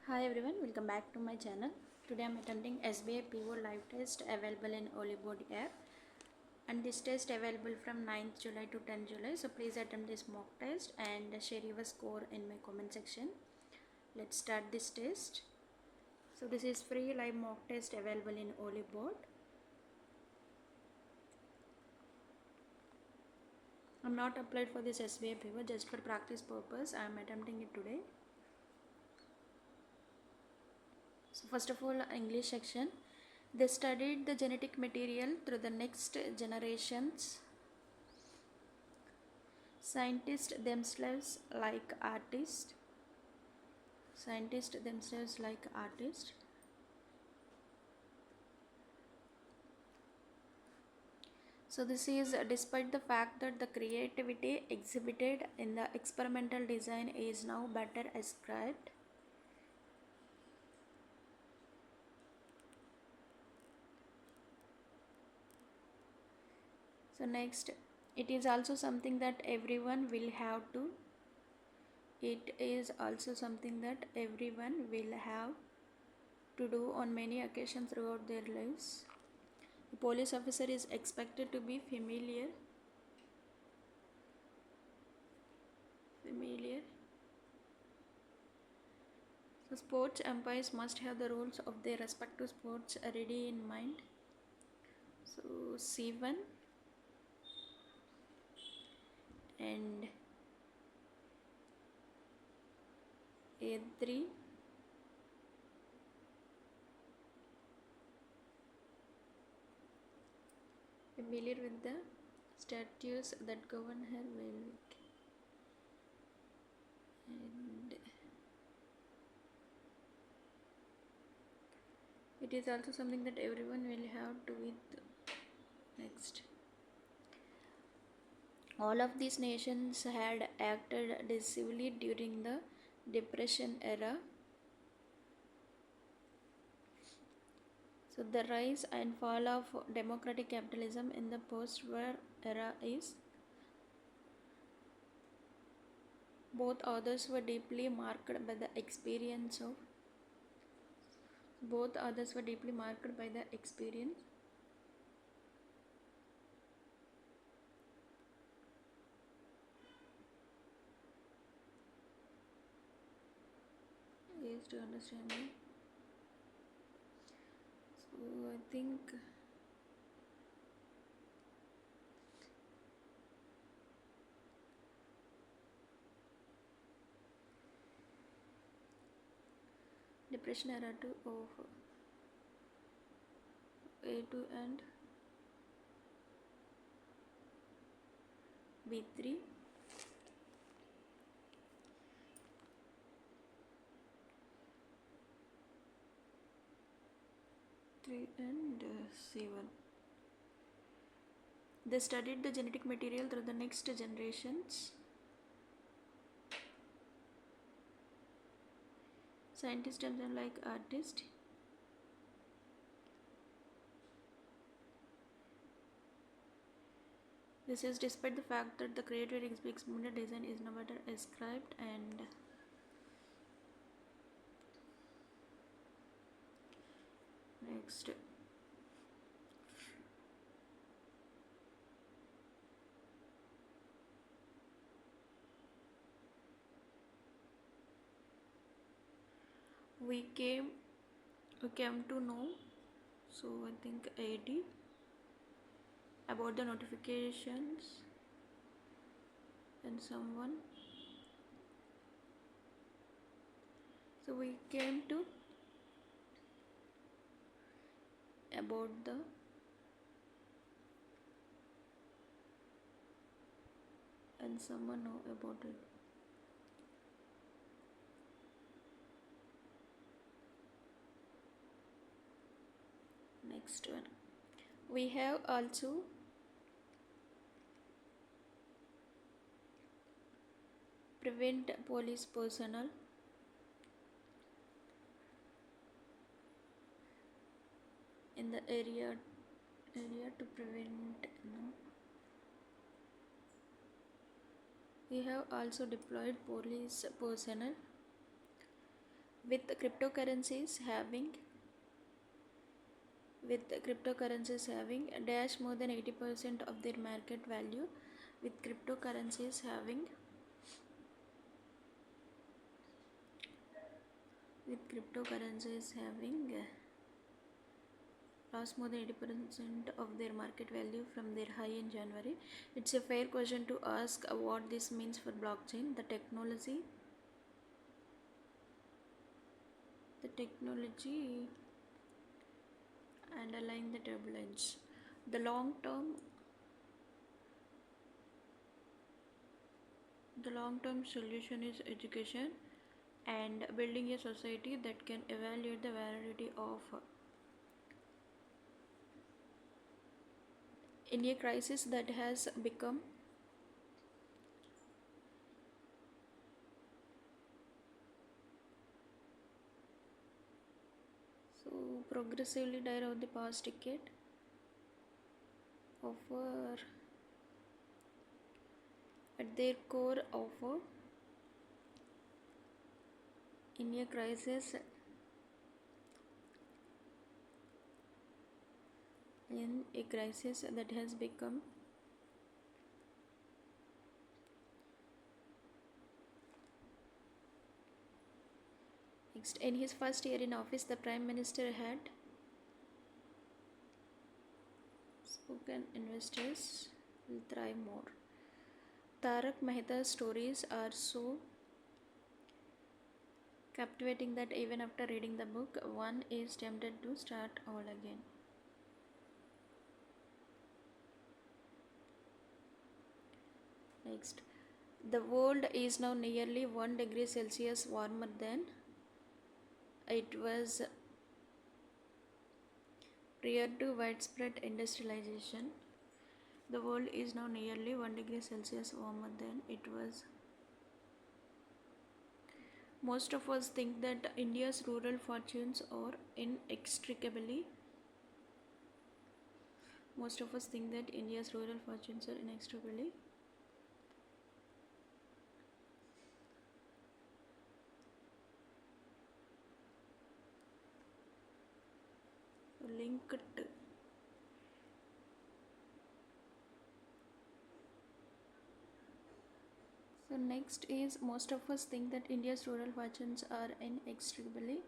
Hi everyone, welcome back to my channel. Today I am attempting SBI PO live test available in Oliveboard app, and this test available from 9th July to 10th July. So please attempt this mock test and share your score in my comment section. Let's start this test. So this is free live mock test available in Oliveboard. I am not applied for this SBI PO, just for practice purpose I am attempting it today. So first of all, English section. They studied the genetic material through the next generations. Scientists themselves like artists. Scientists themselves like artists. So this is despite the fact that the creativity exhibited in the experimental design is now better ascribed. So next, it is also something that everyone will have to. It is also something that everyone will have to do on many occasions throughout their lives. A police officer is expected to be familiar. So sports umpires must have the rules of their respective sports ready in mind. So C1 and A3, familiar with the statutes that govern her well-being, and it is also something that everyone will have to with. Next, all of these nations had acted decisively during the Depression era. So the rise and fall of democratic capitalism in the post-war era is. Both authors were deeply marked by the experience of. Both authors were deeply marked by the experience. Is to understand me. So I think Depression era 2 of A2 and B3. And C1. They studied the genetic material through the next generations. Scientists and them like artists. This is despite the fact that the creator experimental design is no better ascribed. And next, we came to know, so I think AD, about the notifications and someone. So we came to about the and someone know about it. Next one, we have also prevent police personnel in the area to prevent. We have also deployed police personnel with cryptocurrencies having dash more than 80% of their market value, with cryptocurrencies having lost more than 80% of their market value from their high in January. It's a fair question to ask what this means for blockchain, the technology underlying the turbulence. The long-term solution is education and building a society that can evaluate the validity of in a crisis that has become so progressively dire over the past decade, offer at their core offer in a crisis that has become next. In his first year in office, the Prime Minister had spoken investors will thrive more. Tarak Mehta's stories are so captivating that even after reading the book, one is tempted to start all again. Next, the world is now nearly 1 degree Celsius warmer than it was prior to widespread industrialization. The world is now nearly 1 degree Celsius warmer than it was. Most of us think that India's rural fortunes are inextricably linked. So next is most of us think that India's rural fortunes are inextricably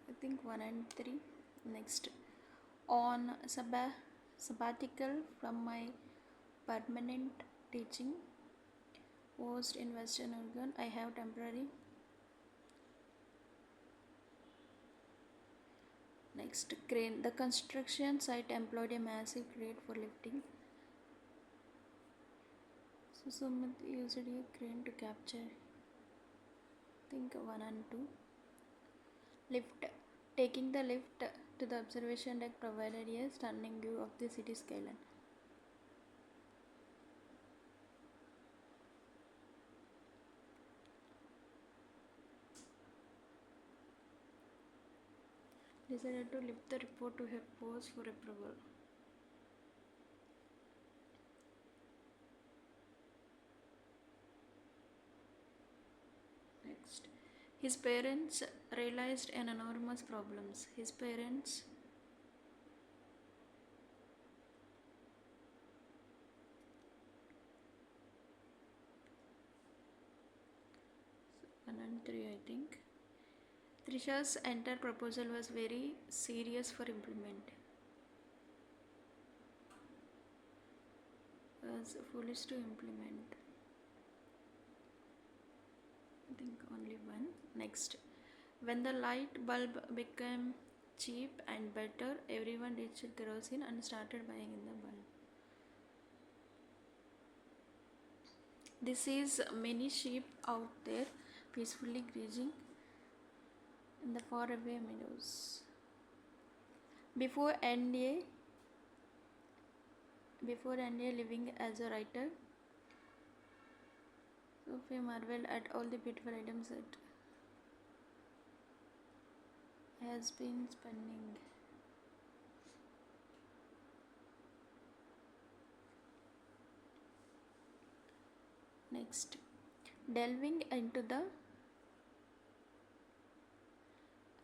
I think 1 and 3. Next, on sabbatical from my permanent teaching post in Western Oregon, I have temporary. Next, crane. The construction site employed a massive crane for lifting. So Sumit used a crane to capture, I think 1 and 2. Lift. Taking the lift to the observation deck provided a stunning view of the city skyline. Decided to lift the report to her post for approval. Next, his parents realized an enormous problems. His parents one and 3, I think. Trisha's entire proposal was very serious for implement. Was foolish to implement. I think only 1. Next, when the light bulb became cheap and better, everyone ditched kerosene and started buying in the bulb. This is many sheep out there peacefully grazing in the faraway meadows. Before NDA living as a writer, Sophie marveled at all the beautiful items that has been spinning. Next, delving into the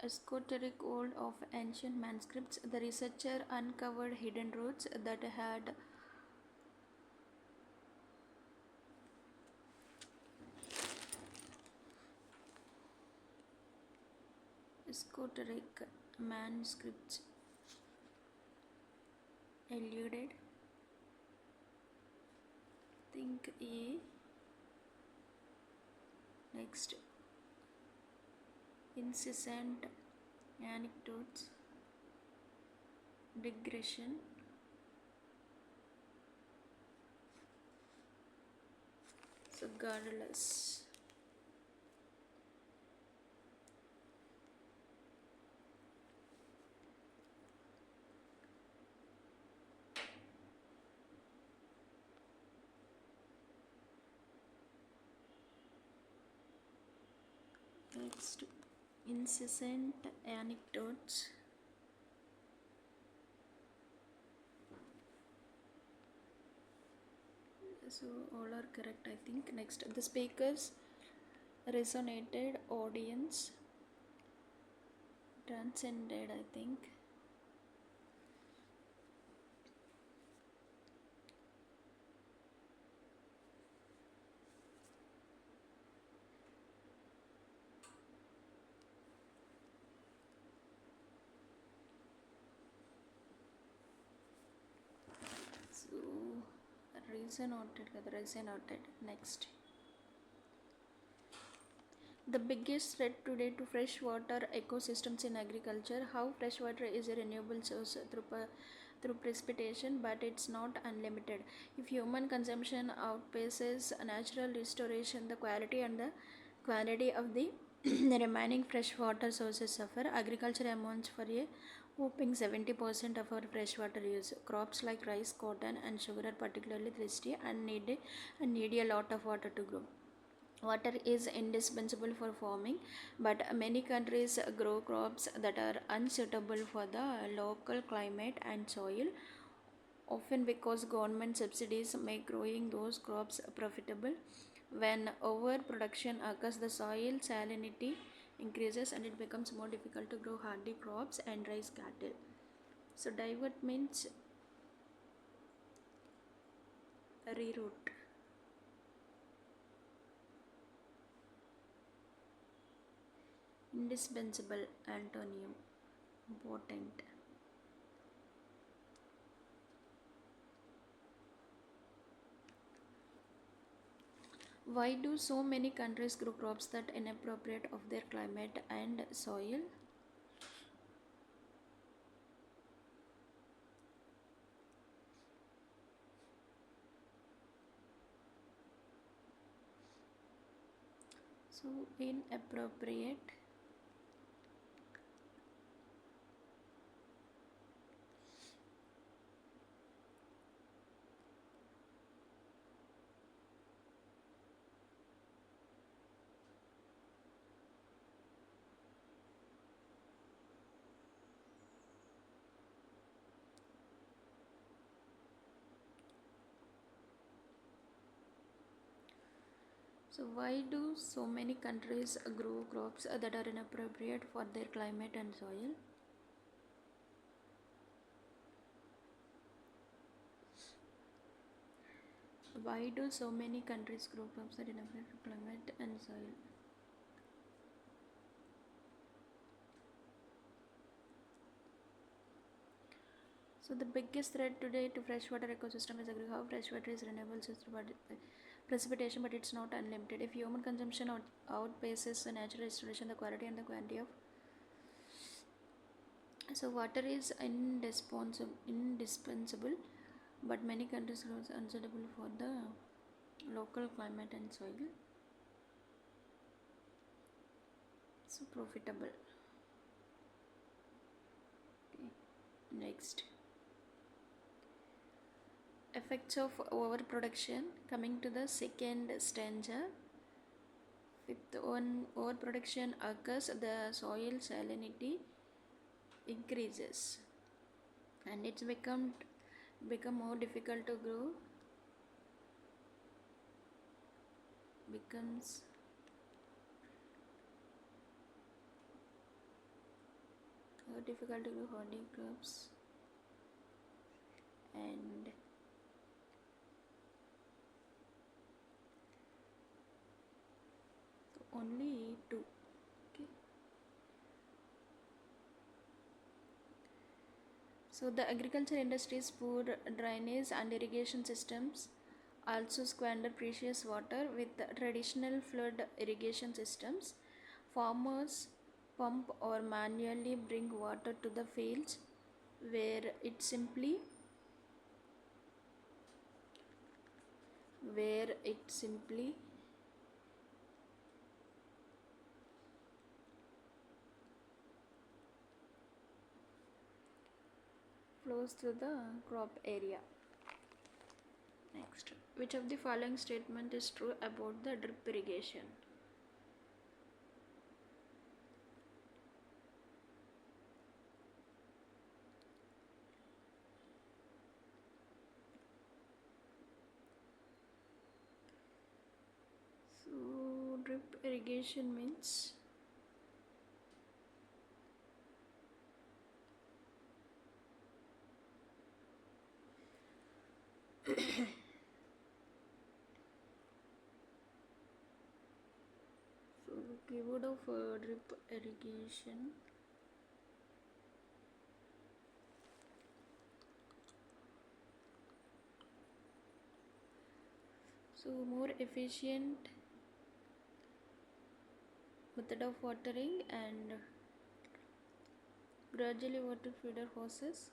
esoteric world of ancient manuscripts, the researcher uncovered hidden roots that had esoteric manuscripts eluded. Think A. Next, incessant anecdotes, digression, so godless. Next, incessant anecdotes, so all are correct, I think. Next, the speakers resonated, audience transcended, I think. So resonated. Next, the biggest threat today to freshwater ecosystems in agriculture. How freshwater is a renewable source through precipitation, but it's not unlimited. If human consumption outpaces natural restoration, the quality and the quantity of the remaining freshwater sources suffer. Agriculture amounts for a whopping 70% of our freshwater use. Crops like rice, cotton, and sugar are particularly thirsty and need a lot of water to grow. Water is indispensable for farming, but many countries grow crops that are unsuitable for the local climate and soil, often because government subsidies make growing those crops profitable. When overproduction occurs, the soil salinity increases and it becomes more difficult to grow hardy crops and raise cattle. So divert means reroute. Indispensable antonym, important. Why do so many countries grow crops that inappropriate of their climate and soil? So inappropriate. So why do so many countries grow crops that are inappropriate for their climate and soil? Why do so many countries grow crops that are inappropriate for climate and soil? So the biggest threat today to freshwater ecosystem is how freshwater is renewable source through precipitation, but it's not unlimited. If human consumption outpaces the natural restoration, the quality and the quantity of water is indispensable, but many countries are unsuitable for the local climate and soil. So profitable. Okay. Next, effects of overproduction. Coming to the second stanza. When overproduction occurs, the soil salinity increases and it's become more difficult to grow becomes difficult to do handicrafts and only two. Okay, so the agriculture industry's poor drainage and irrigation systems also squander precious water. With the traditional flood irrigation systems, farmers pump or manually bring water to the fields where it simply where it simply flows through the crop area. Next, which of the following statement is true about the drip irrigation? So drip irrigation means so keyword of drip irrigation, so more efficient method of watering and gradually water feeder hoses.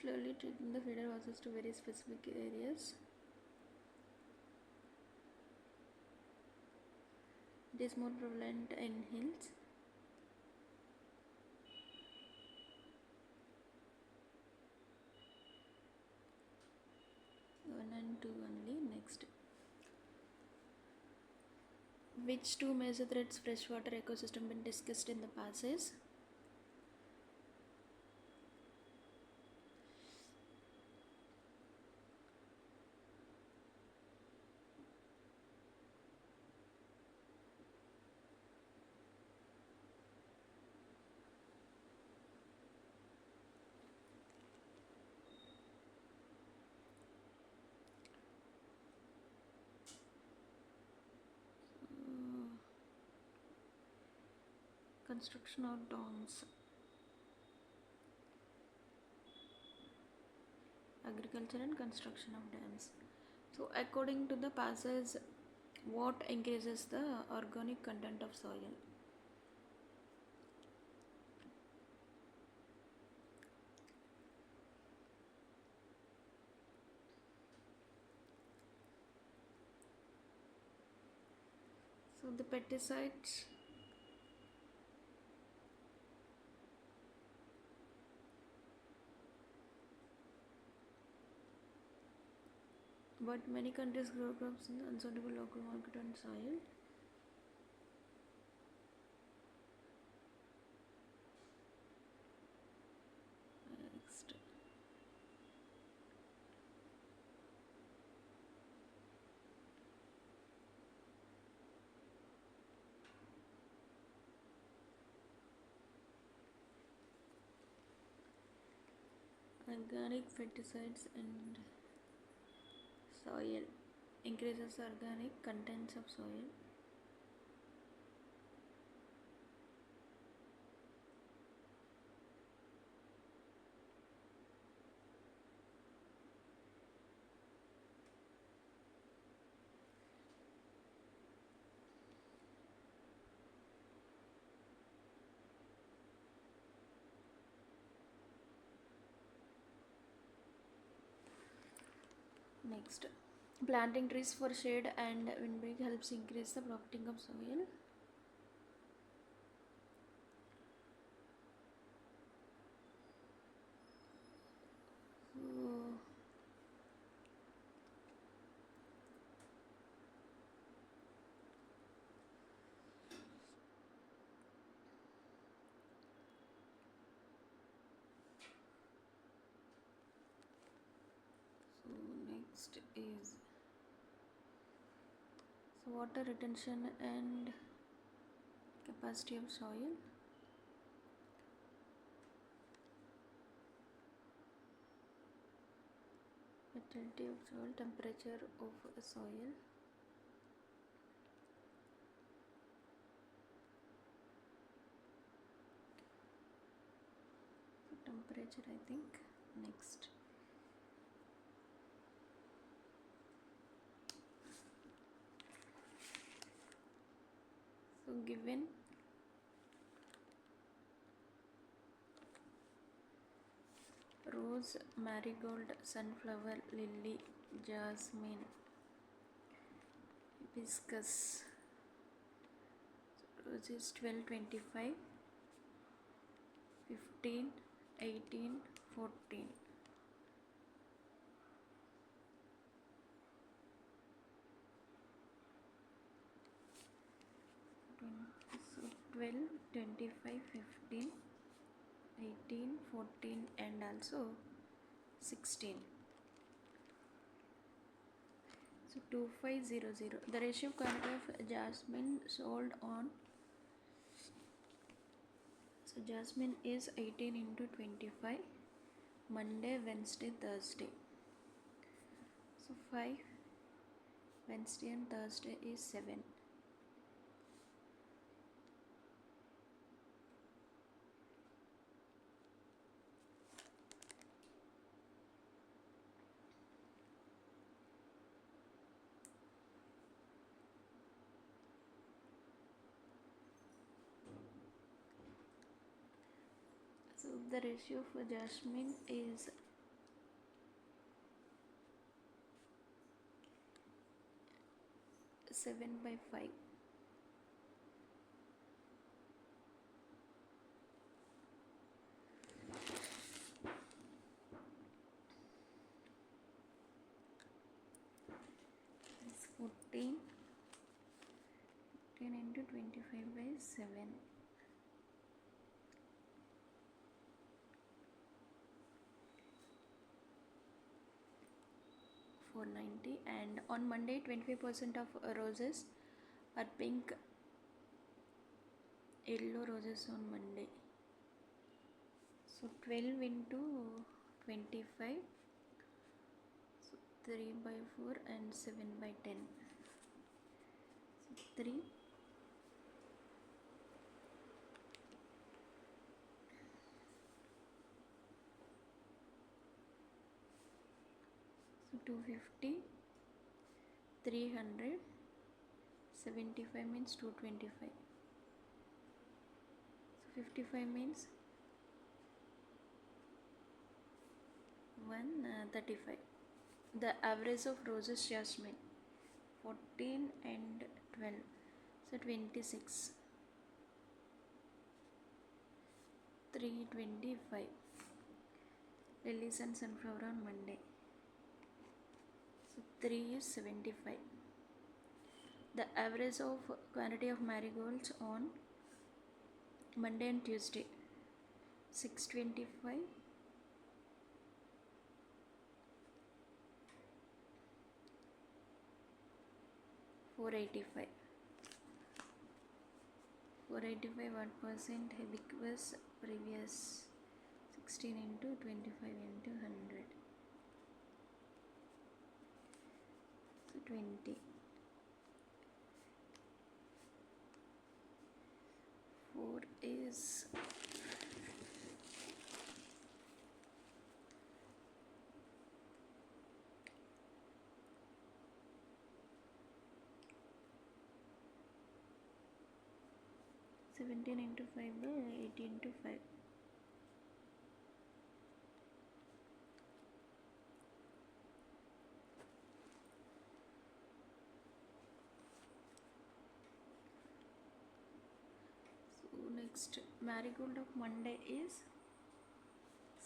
Slowly treating the feeder hoses to very specific areas. It is more prevalent in hills. One and two only. Next, which two major threats freshwater ecosystem been discussed in the passage? Construction of dams, agriculture and construction of dams. So according to the passage, what increases the organic content of soil? So the pesticides, but many countries grow crops in the unsuitable local market and soil. Next, organic pesticides and soil increases organic contents of soil. Next, planting trees for shade and windbreak helps increase the property of soil. So, Next is water retention and capacity of soil. Fertility of soil, temperature of soil. Temperature, I think. Next. So given rose, marigold, sunflower, lily, jasmine, hibiscus. So rose is 12, 25, 15, 18, 14. So 12, 25, 15, 18, 14 and also 16. So 2500. The ratio quantity of jasmine sold on. So jasmine is 18 into 25. Monday, Wednesday, Thursday. So 5. Wednesday and Thursday is 7. So the ratio for jasmine is 7/5. It's 14 into 25/7. 490. And on Monday 25% of roses are pink, yellow roses on Monday. So 12 into 25, so 3/4 and 7/10. So 3. So 250, 300, 75 means 225. So 55 means 135. The average of roses, jasmine 14 and 12, so 26. 325. Lilies and sunflower on Monday. So 3 is 75. The average of quantity of marigolds on Monday and Tuesday 625. 485. 485 what percent hibiscus previous 16 into 25 into 100. So 20. 4 is 17 into 5 by 80 into 5. So next marigold of Monday is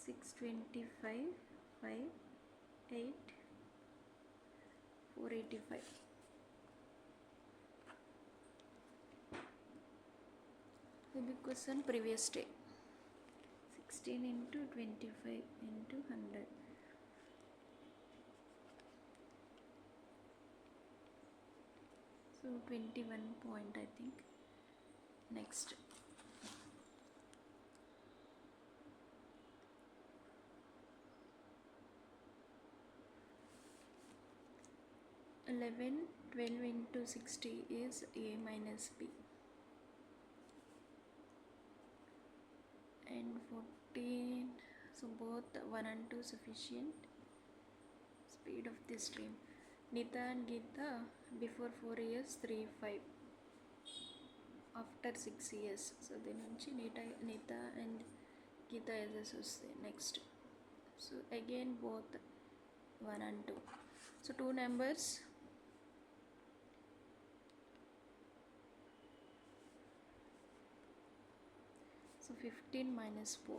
625, 5, 8, 485. Hibiscus on previous day 16 into 25 into 100. So 21 point, I think. Next. Eleven, 12 into 60 is A minus B. And 14, so both 1 and 2 sufficient. Speed of the stream. Nita and Geeta before 4 years 3, 5. After 6 years. So then Nita and Geeta is next. So again both 1 and 2. So two numbers. So 15 minus 4.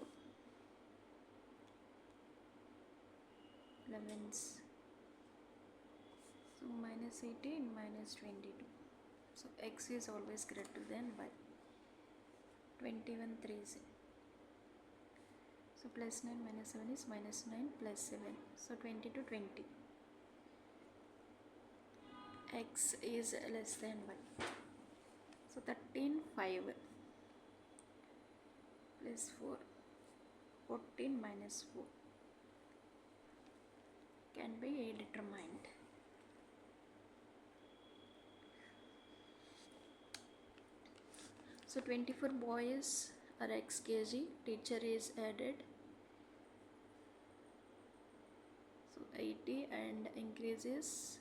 11s. So minus 18 minus 22. So x is always greater than y. 21 3s. So plus 9 minus 7 is minus 9 plus 7. So 20 to 20. X is less than y. So 13 5 plus 4. 14 minus 4 can be determined. So 24 boys are x kg. Teacher is added. So 80 and increases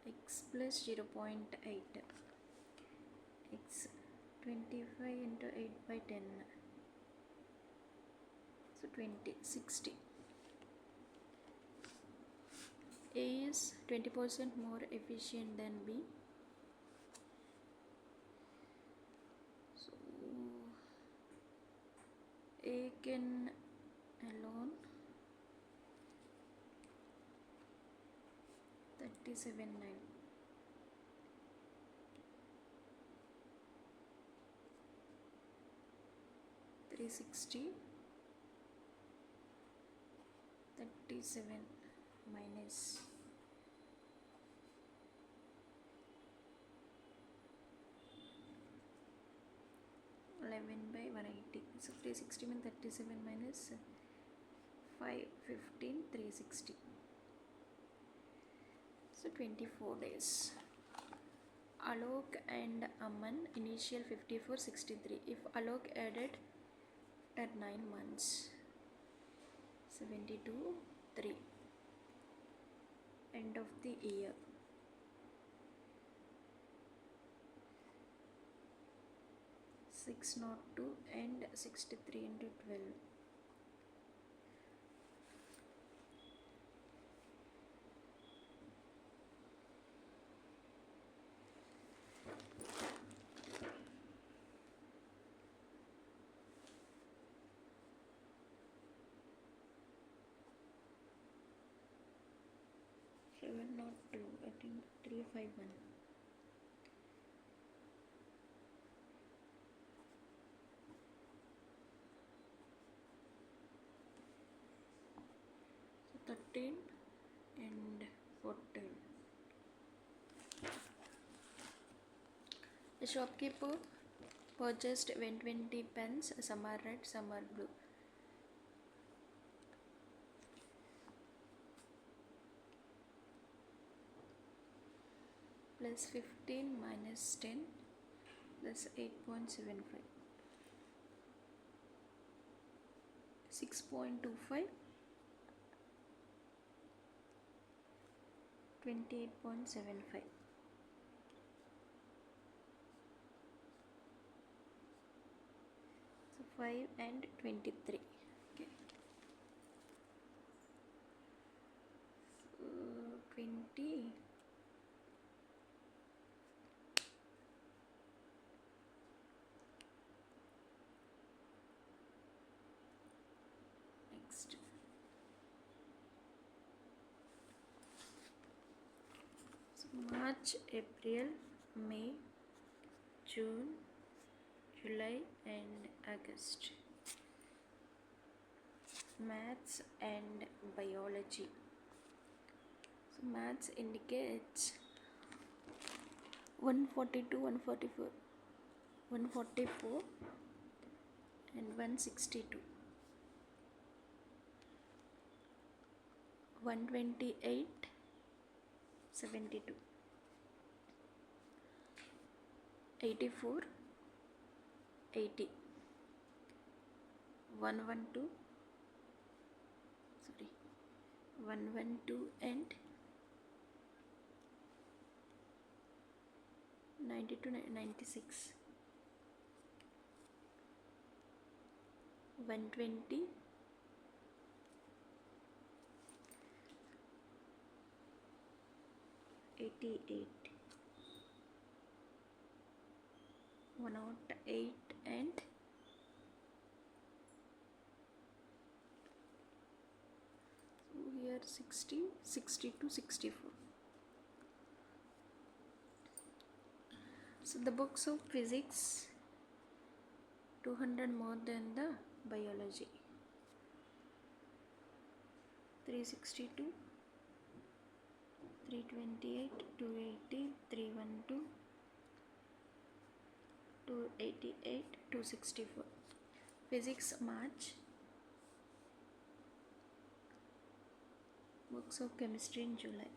x plus 0.8. X 25 into 8 by 10. So 20, 60. A is 20% more efficient than B. So A can alone 37 9. 360 37 minus 11 by 180. So 360 means 37 minus 5 15 360. So 24 days. Alok and Aman initial 54 63. If Alok added after 9 months 72 3. End of the year. Six not 2 and 63 into 12. Seven not 2, I think 351. So 13 and 14. The shopkeeper purchased 120 pens, some are red, some are blue. Plus 15 minus 10 plus 8.75. 6.25. 28.75. So 5 and 23. Okay. So 20. Next. So March, April, May, June, July and August. Maths and biology. So maths indicates 142, 144, 144 and 162, 128, 72, 84, 80, 112, sorry, 112 and 92, 96, 120, 88, 108 and 60, 62, 64. So the books of physics 200 more than the biology. 362, 328, 280, 312, 288, 264. Physics March. Books of chemistry in July.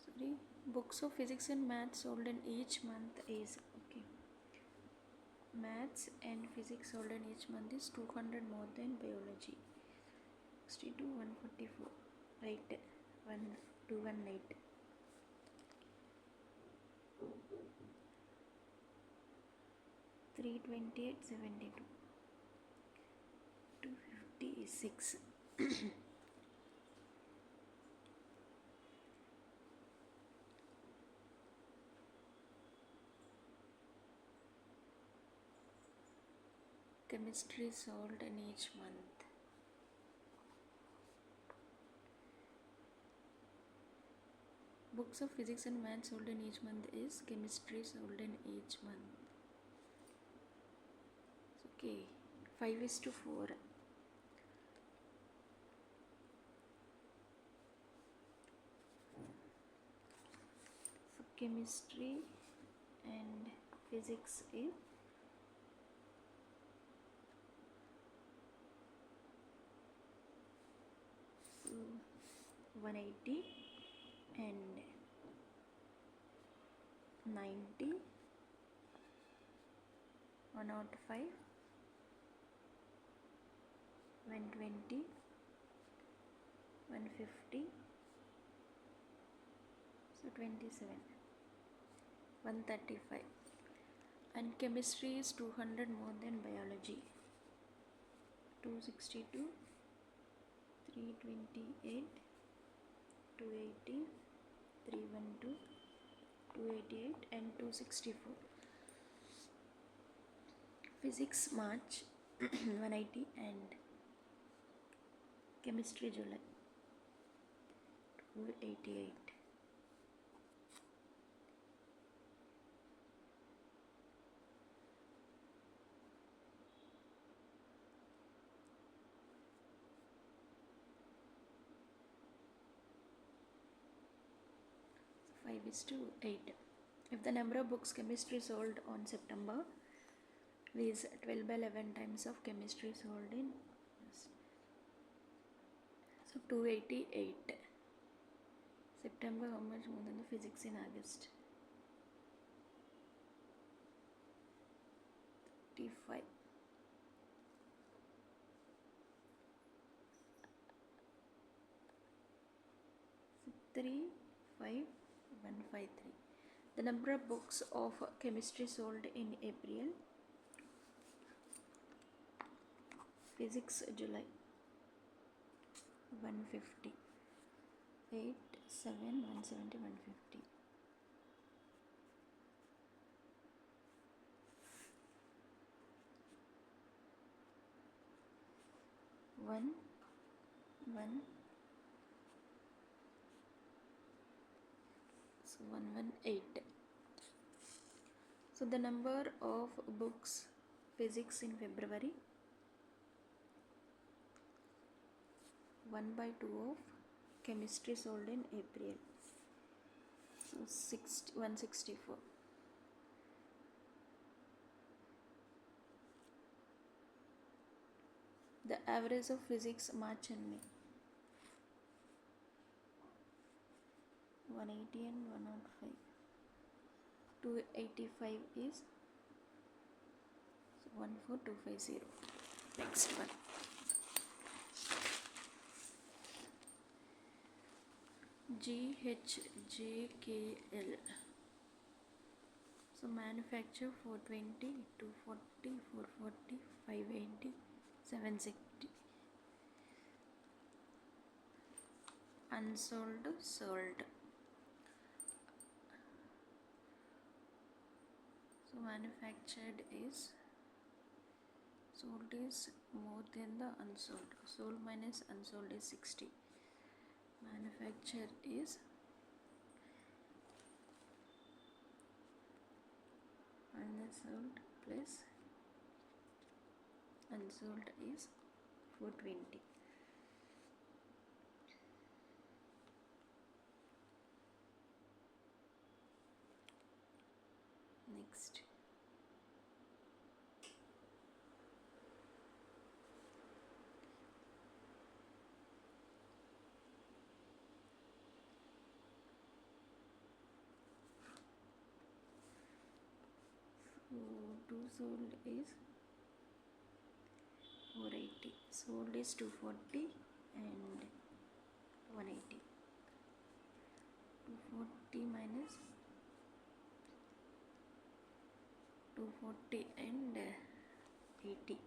Sorry, books of physics and maths sold in each month is okay. Maths and physics sold in each month is 200 more than biology. 62, 144. Right, 218. 328, 72. 256. Chemistry sold in each month. Books of physics and maths sold in each month is chemistry sold in each month. Okay, 5:4. So chemistry and physics is 180 and 90, 105, 120, 150, so 27, 135. And chemistry is 200 more than biology. 262, 328, 280, 312, 288 and 264. Physics March 180 and chemistry July 288. So 5:8. If the number of books chemistry sold on September is 12 by 11 times of chemistry sold in, so 288. September, how much more than the physics in August? 35. So 35153. The number of books of chemistry sold in April. Physics July 150. 8, 7, 170, 150. 1, 1, so 118. So the number of books physics in February, 1/2 of chemistry sold in April. So 164. The average of physics March and May. 180 and 105. 285 is 14250. Next one. GHJKL. So manufacture 420, 240, 440, 580, 760. Unsold, sold. So manufactured is, sold is more than the unsold. Sold minus unsold is 60. Manufactured is unsold plus unsold is 420. Next. So 2 sold is 480. Sold is 240 and 180. 240 minus 240 and 80.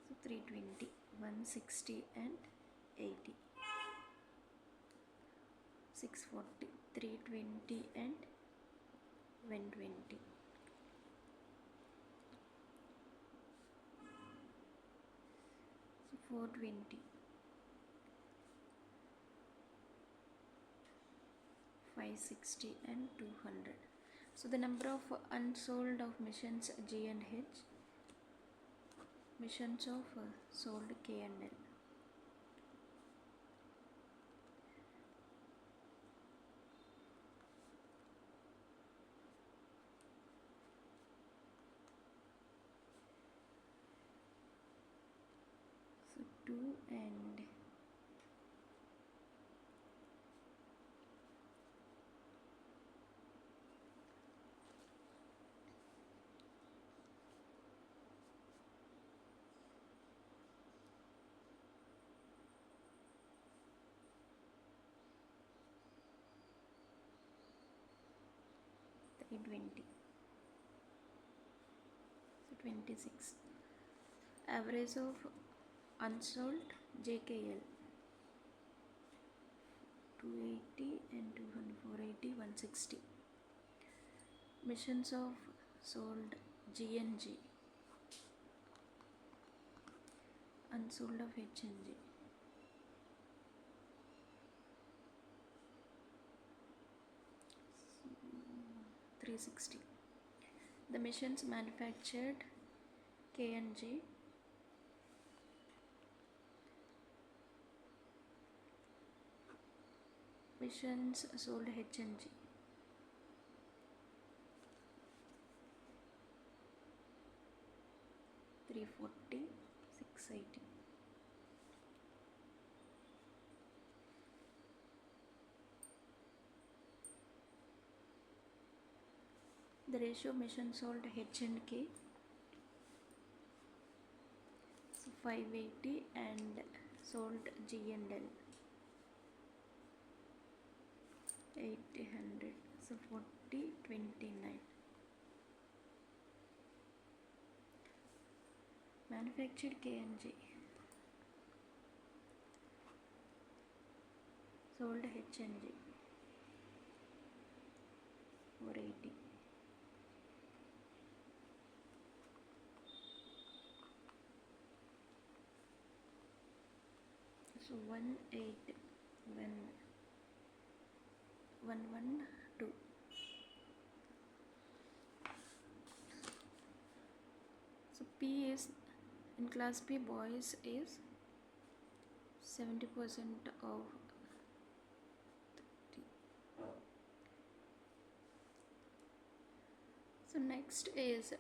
So 320, 160 and 80. 640, 320 and 120. So 420. 560 and 200. So the number of unsold of missions G and H, missions of sold K and L. So 2 and 320. So 26. Average of unsold JKL 280 and 200, 480, 160. Missions of sold G and G, unsold of H and G. 360. The missions manufactured K and G, missions sold H and G. 340, 680. The ratio mission sold H and K, so 580, and sold G and L 800, so 40, 29. Manufactured K and G, sold H and G 480. So 18112. So P is, in class P boys is 70% of 30. So next is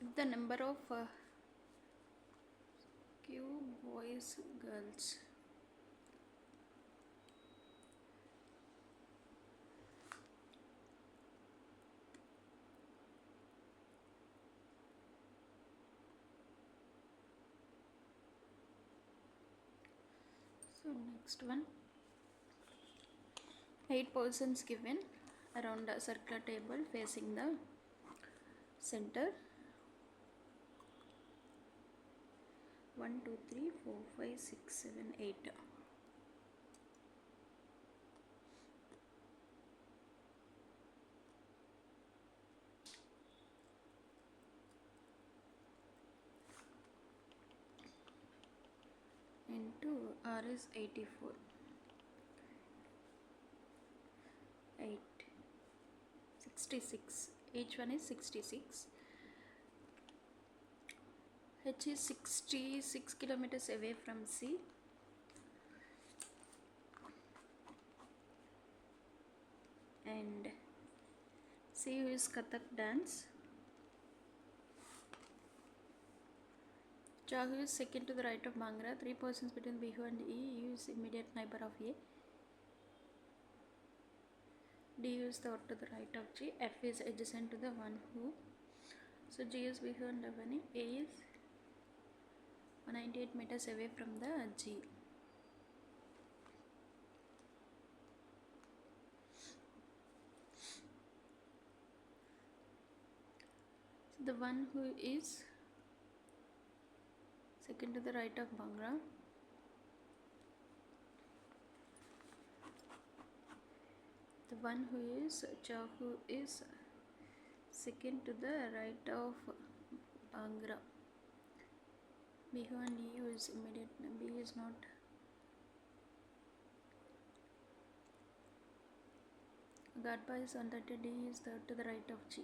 if the number of Q boys girls so next one 8 persons given around a circular table facing the center 1 2 3 4 5 6 7 8 into R is 84 8 66 each one is 66 H is 66 kilometers away from C and C is Kathak dance. Jahu is second to the right of Bhangra. 3 persons between Bihu and E. U is immediate neighbor of A. D is third to the right of G. F is adjacent to the one who. So G is Bihu and Ravani. A is 198 meters away from the G. So the one who is second to the right of Bhangra. The one who is Jahu is second to the right of Bhangra. Bihu and EU is immediate. B is not. Gadba is 130. D is third to the right of G.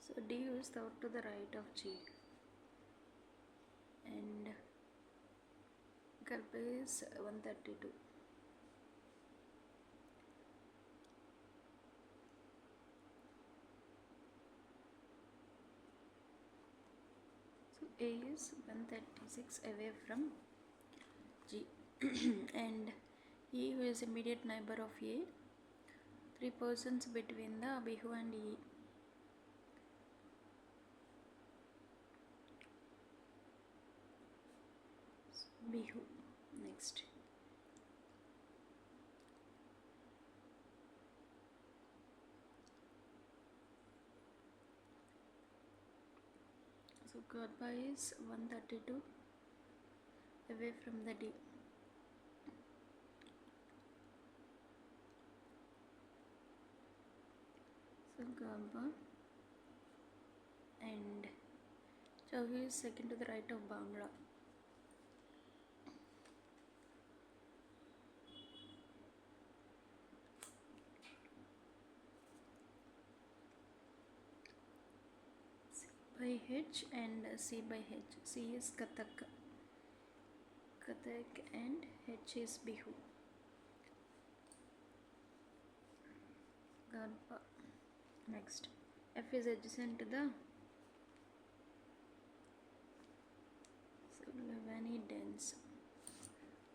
So D is third to the right of G. And Gadba is 132. A is 136 away from G and E who is immediate neighbor of A. 3 persons between the Bihu and E. Bihu next. So Gadba is 132 away from the D. So Gadba and Jahu is second to the right of Bhangra. By H and C by H. C is Kathak and H is Bihu. Gadba next. F is adjacent to the Lavani dance.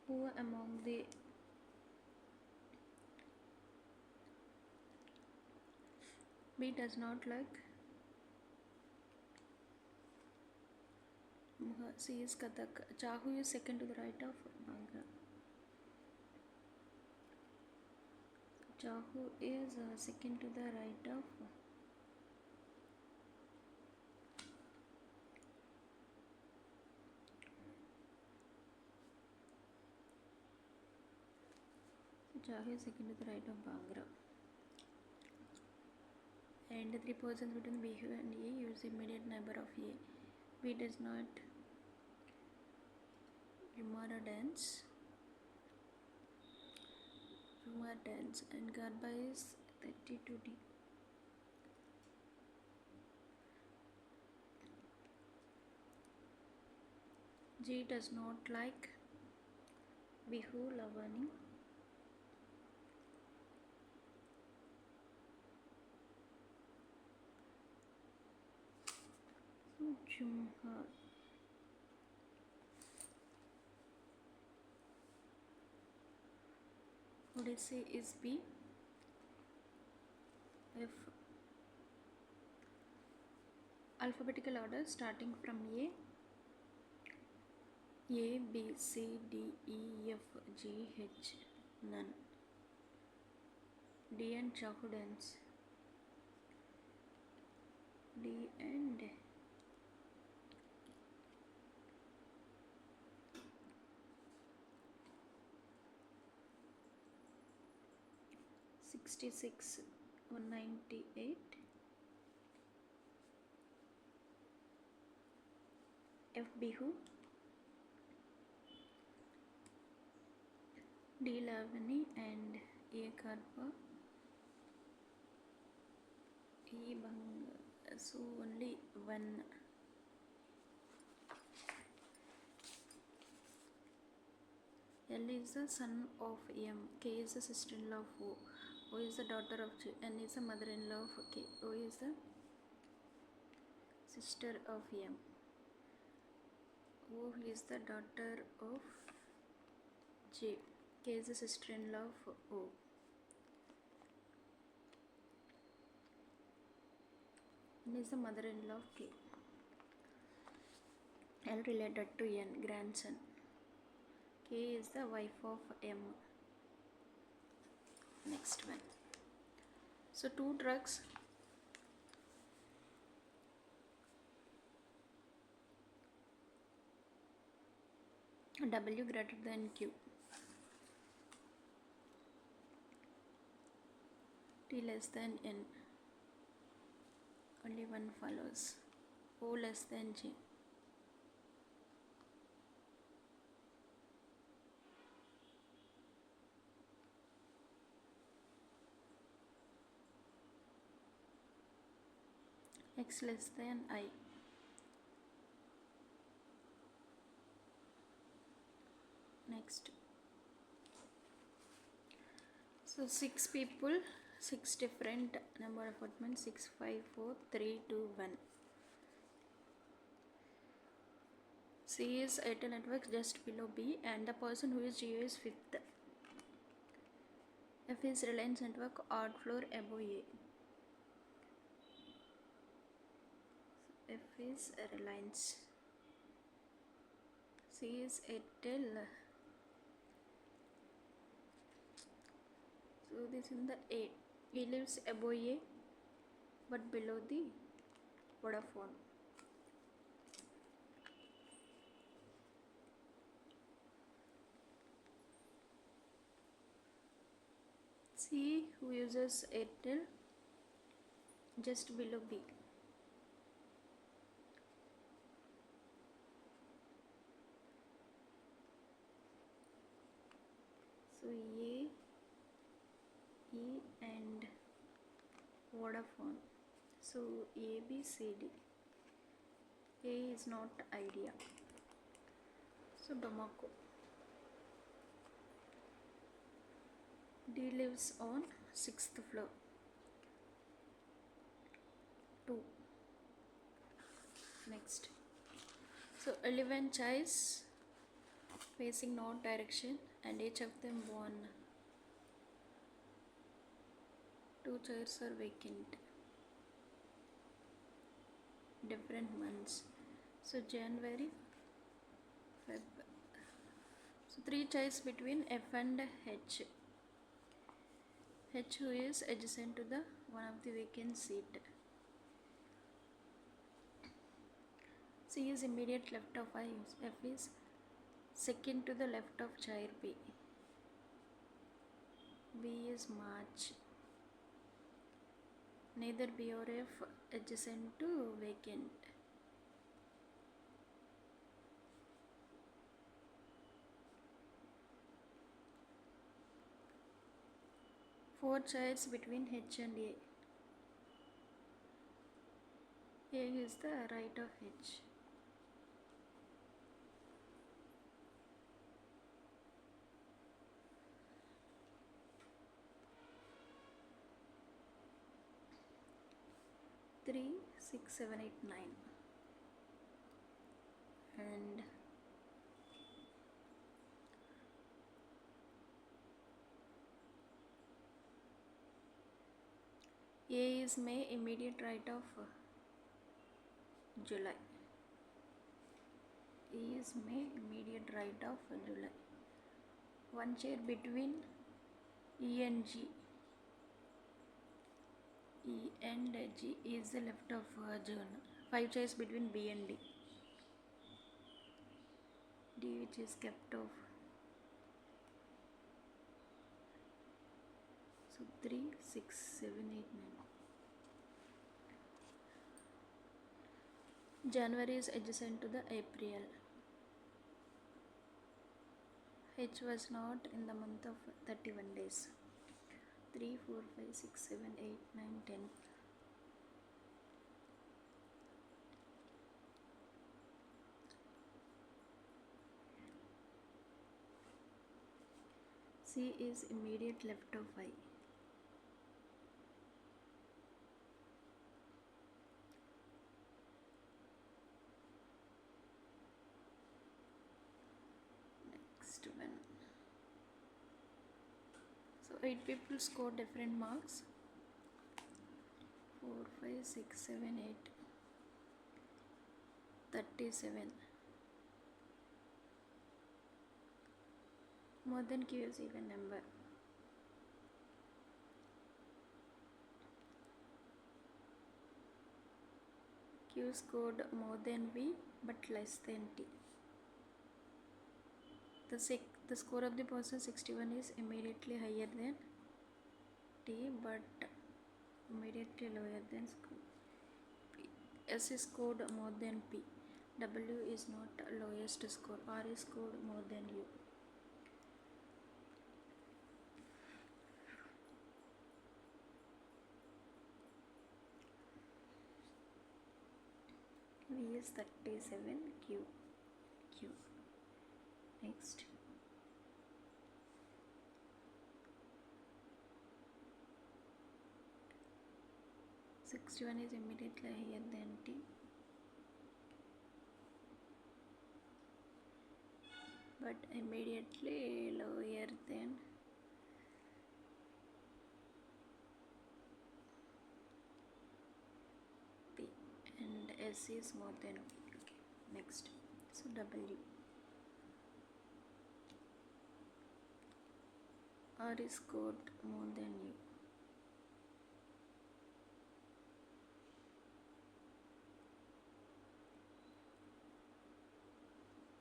Who among the B does not like C is Kathak. Jahu is second to the right of Bhangra. Jahu is second to the right of Jahu is second to the right of Bhangra. And the 3 persons between Bihu and E use immediate neighbor of A. B does not Rumara dance and Gadba is 32D. G does not like Bihu Lavani. So Jumhar. Odissi is B. F. Alphabetical order starting from A. A, B, C, D, E, F, G, H, none. D and Chahu dance. D and 66, 198. F Bihu. D Lavani and A Karpa. E Bang. So only one. L is the son of M. K is the sister-in-law of O. O is the daughter of J. N is the mother-in-law of K. O is the sister of M. O is the daughter of J. K is the sister-in-law of O. N is the mother-in-law of K. L related to N, grandson. K is the wife of M. Next one. So two drugs. W greater than Q. T less than N. Only one follows. O less than J. X less than I. Next. So 6 people, 6 different number of apartments, 6, 5, 4, 3, 2, 1. C is Airtel network just below B and the person who is Geo is 5th. F is Reliance network odd floor above A. So F is Reliance. C is Airtel. So this is the A. E lives above A but below the Vodafone. C who uses Airtel just below B. So A, E and Vodafone. So A, B, C, D. A is not Idea. So Domaco. D lives on 6th floor. 2. Next. So 11 chairs facing north direction and each of them won. 2 chairs are vacant. Different months. So January, Feb. So 3 chairs between F and H. H who is adjacent to the one of the vacant seat. C is immediate left of I. F is second to the left of chair B. B is March. Neither B or F adjacent to vacant. Four chairs between H and A. A is the right of H. 3, 6, 7, 8, 9. And A is May, immediate right of July. A is May, immediate right of July. One chair between E and G. E and G is the left of June. 5 chairs between B and D. D which is kept off. So 3, 6, 7, 8, 9. January is adjacent to the April. H was not in the month of 31 days. 3, 4, 5, 6, 7, 8, 9, 10. C is immediate left of I. Next one. So 8 people scored different marks. 4, 5, 6, 7, 8. 37. More than Q is even number. Q scored more than V but less than T. The score of the person 61 is immediately higher than T but immediately lower than P. S is scored more than P. W is not lowest score. R is scored more than U. V is 37, Q. Next. Sixty-one is immediately higher than T. But immediately lower than P, and S is more than V. Okay. Next. So W. R is scored more than U.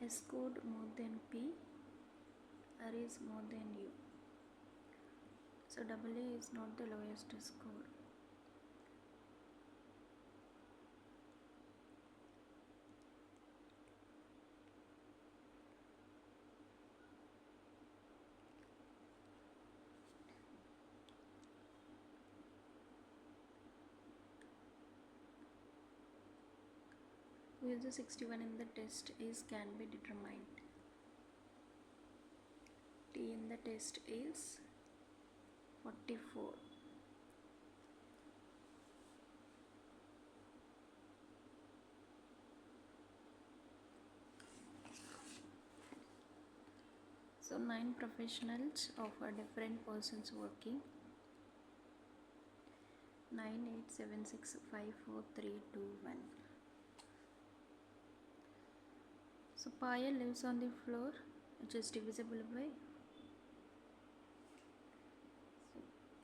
S scored more than P. R is more than U. So W is not the lowest score. Who is the 61 in the test is can be determined. T in the test is 44. So 9 professionals of different persons working. 9, 8, 7, 6, 5, 4, 3, 2, 1. So Payal lives on the floor, which is divisible by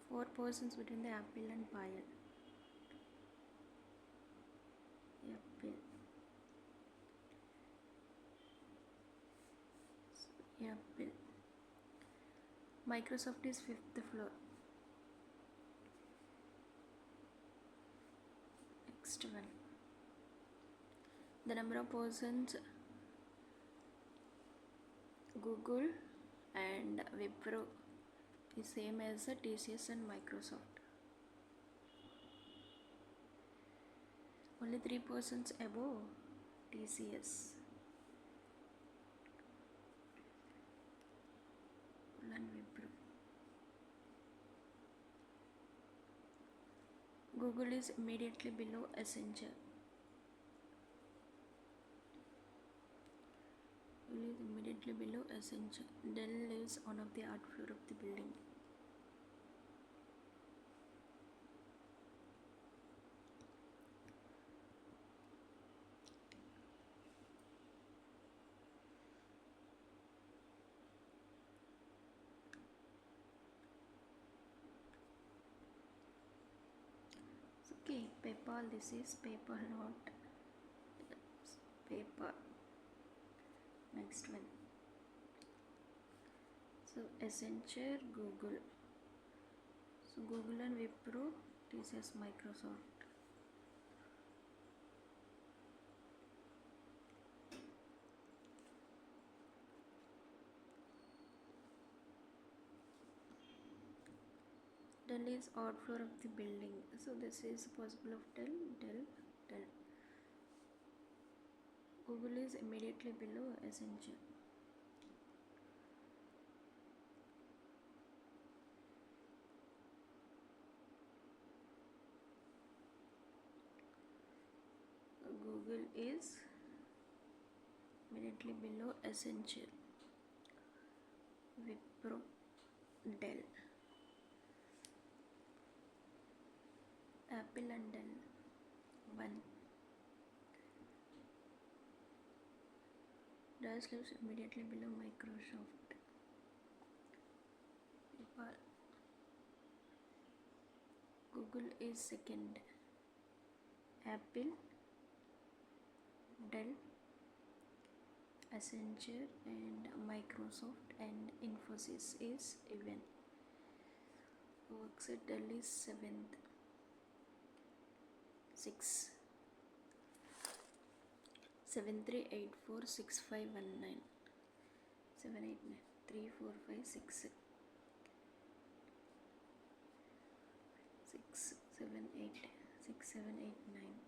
4 persons between the apple and Payal. Apple. Apple. Microsoft is 5th floor. Next one. The number of persons Google and Wipro is same as the TCS and Microsoft. Only 3 persons above TCS and Wipro. Google is immediately below Accenture. Google is immediately below Accenture. Dell is on of the art floor of the building. Okay, PayPal. This is PayPal, not paper. Next one. So Accenture, Google. So Google and Wipro, TCS, Microsoft. Dell is odd floor of the building. So this is possible of Dell. Google is immediately below Accenture. Google is immediately below Accenture. Wipro, Dell. Apple and Dell. 1. Dell lives immediately below Microsoft. PayPal. Google is second. Apple, Dell, Accenture and Microsoft and Infosys is even. Works at Dell is 7th. 6. 73846519. 789 3456 678 6789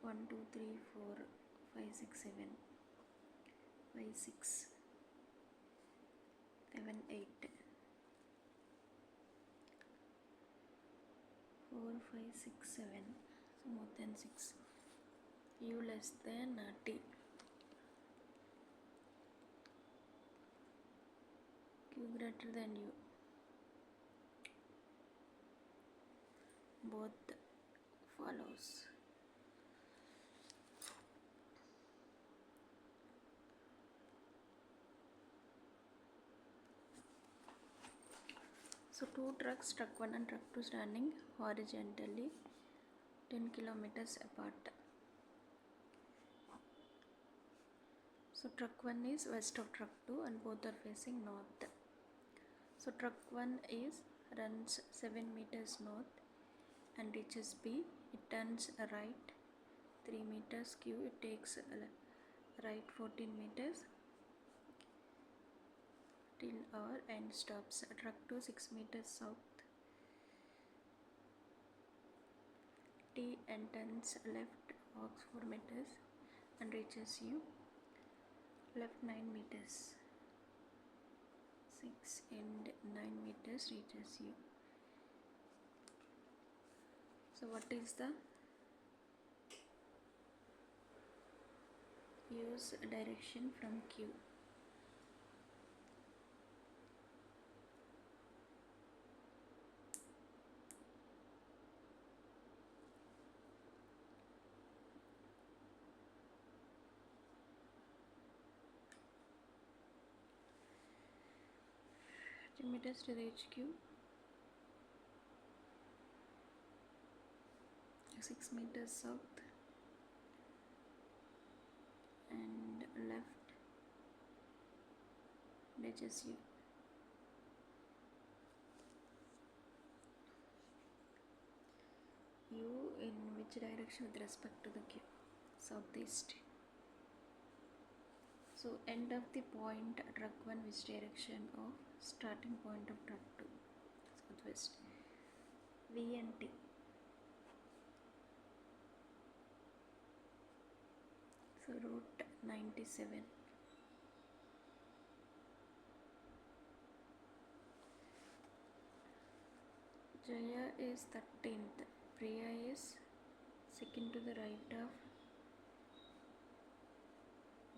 1234 567 56 78 4567. So more than 6. U less than T. Q greater than U. Both follows. So two trucks, truck 1 and truck 2 standing horizontally 10 kilometers apart. So truck 1 is west of truck 2 and both are facing north. So truck 1 runs 7 meters north and reaches B. It turns right 3 meters Q. It takes right 14 meters till R and stops. Truck 2 6 meters south T and turns left, walks 4 meters and reaches U. Left 9 meters. 6 and 9 meters reaches U. So what is the U's direction from Q? Meters to reach Q. 6 meters south and left reaches U. U in which direction with respect to the Q? Southeast. So end of the point truck 1 which direction of starting point of truck 2? Southwest. V and T. So route 97. Jaya is 13th. Priya is second to the right of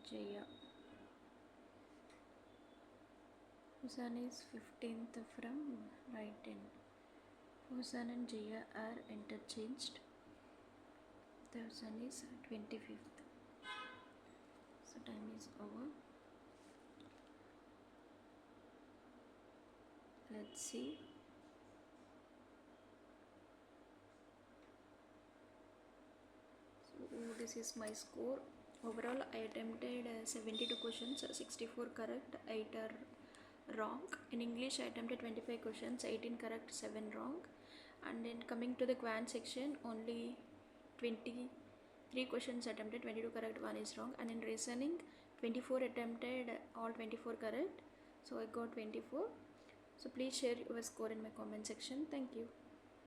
Jaya. Fusan is 15th from right end. Fusan and Jaya are interchanged. Fusan is 25th. So time is over. Let's see. So this is my score. Overall I attempted 72 questions, 64 correct, 8 are wrong. In English I attempted 25 questions, 18 correct, 7 wrong. And then coming to the quant section, only 23 questions attempted, 22 correct, 1 is wrong. And in reasoning 24 attempted, all 24 correct, so I got 24. So please share your score in my comment section. Thank you.